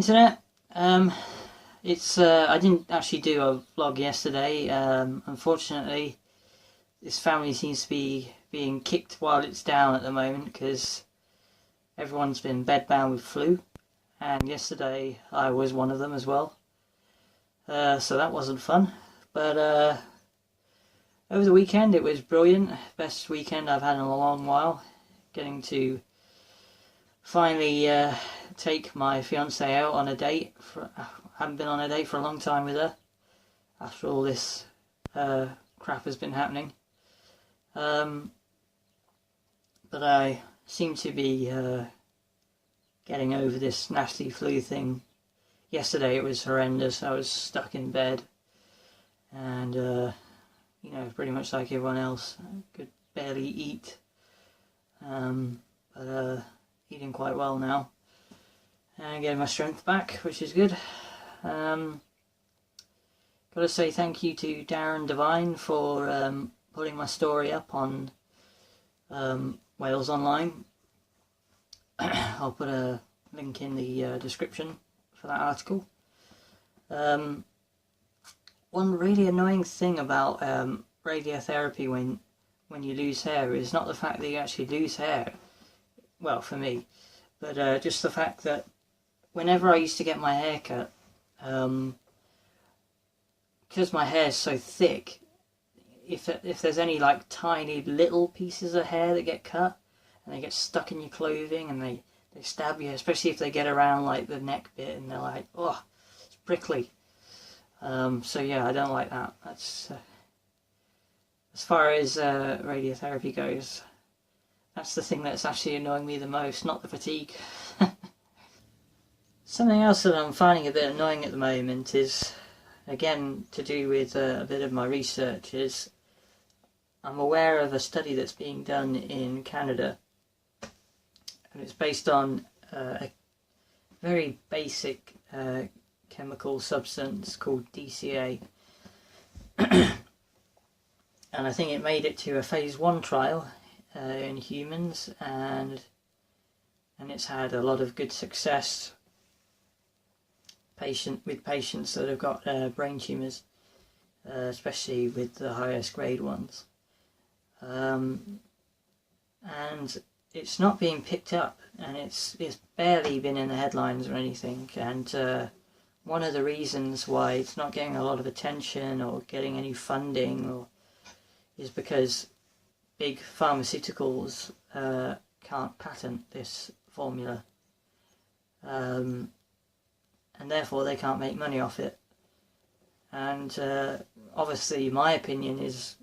internet. I didn't actually do a vlog yesterday. Unfortunately, this family seems to be being kicked while it's down at the moment because everyone's been bedbound with flu, and yesterday I was one of them as well. So that wasn't fun. But over the weekend it was brilliant. Best weekend I've had in a long while. Getting to finally take my fiancée out on a date. I haven't been on a date for a long time with her after all this crap has been happening. But I seem to be getting over this nasty flu thing. Yesterday it was horrendous. I was stuck in bed and pretty much like everyone else. I could barely eat, but eating quite well now and getting my strength back, which is good. Got to say thank you to Darren Devine for putting my story up on Wales Online. I'll put a link in the description for that article. One really annoying thing about radiotherapy when you lose hair is not the fact that you actually lose hair, well, for me, but just the fact that whenever I used to get my hair cut, because my hair is so thick, if there's any like tiny little pieces of hair that get cut and they get stuck in your clothing and they stab you, especially if they get around like the neck bit and they're like, oh, it's prickly. So yeah, I don't like that. That's as far as radiotherapy goes, that's the thing that's actually annoying me the most, not the fatigue. Something else that I'm finding a bit annoying at the moment is, again, to do with a bit of my research, is I'm aware of a study that's being done in Canada, and it's based on a very basic chemical substance called DCA. And I think it made it to a phase 1 trial in humans, and it's had a lot of good success with patients that have got brain tumours, especially with the highest grade ones. And it's not being picked up, and it's barely been in the headlines or anything, and one of the reasons why it's not getting a lot of attention or getting any funding is because big pharmaceuticals can't patent this formula, and therefore they can't make money off it. And obviously my opinion is,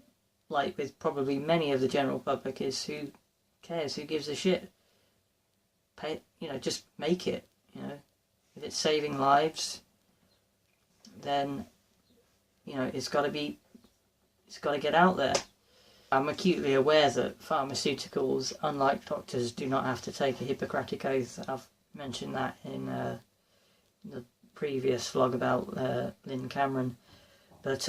like with probably many of the general public, is who cares, who gives a shit? Just make it. If it's saving lives, then it's got to get out there. I'm acutely aware that pharmaceuticals, unlike doctors, do not have to take a Hippocratic oath. I've mentioned that in the previous vlog about Lynn Cameron, but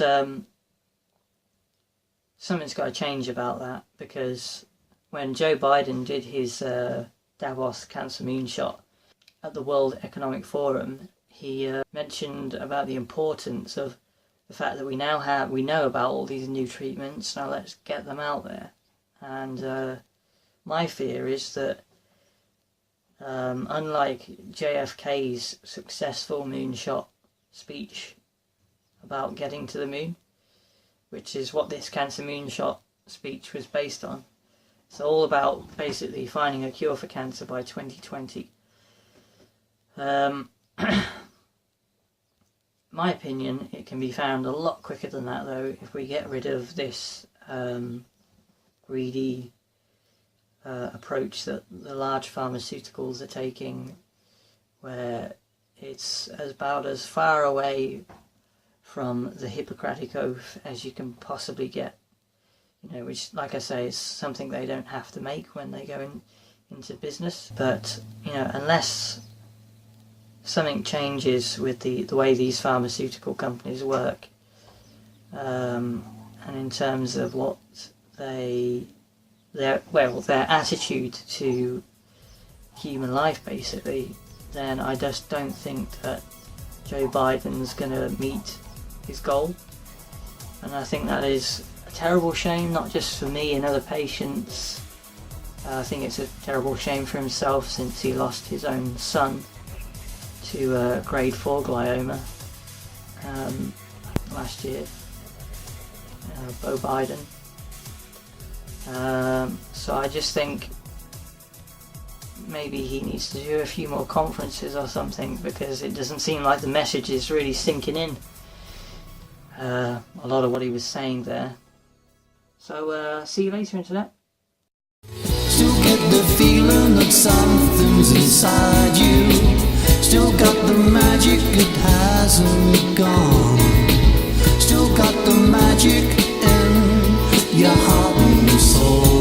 something's got to change about that, because when Joe Biden did his Davos cancer moonshot at the World Economic Forum, he mentioned about the importance of the fact that we know about all these new treatments. Now let's get them out there. And my fear is that unlike JFK's successful moonshot speech about getting to the moon, which is what this cancer moonshot speech was based on, it's all about basically finding a cure for cancer by 2020. My opinion, it can be found a lot quicker than that, though, if we get rid of this greedy approach that the large pharmaceuticals are taking, where it's about as far away from the Hippocratic Oath as you can possibly get. Which, like I say, is something they don't have to make when they go into business. But unless something changes with the way these pharmaceutical companies work, and in terms of what their attitude to human life, basically, then I just don't think that Joe Biden's going to meet his goal. And I think that is a terrible shame, not just for me and other patients. I think it's a terrible shame for himself, since he lost his own son to grade 4 glioma last year, Beau Biden. So I just think maybe he needs to do a few more conferences or something, because it doesn't seem like the message is really sinking in, a lot of what he was saying there. So see you later, Internet. Still get the feeling that something's inside you. Still got the magic, it hasn't gone. Still got the magic in your heart and soul.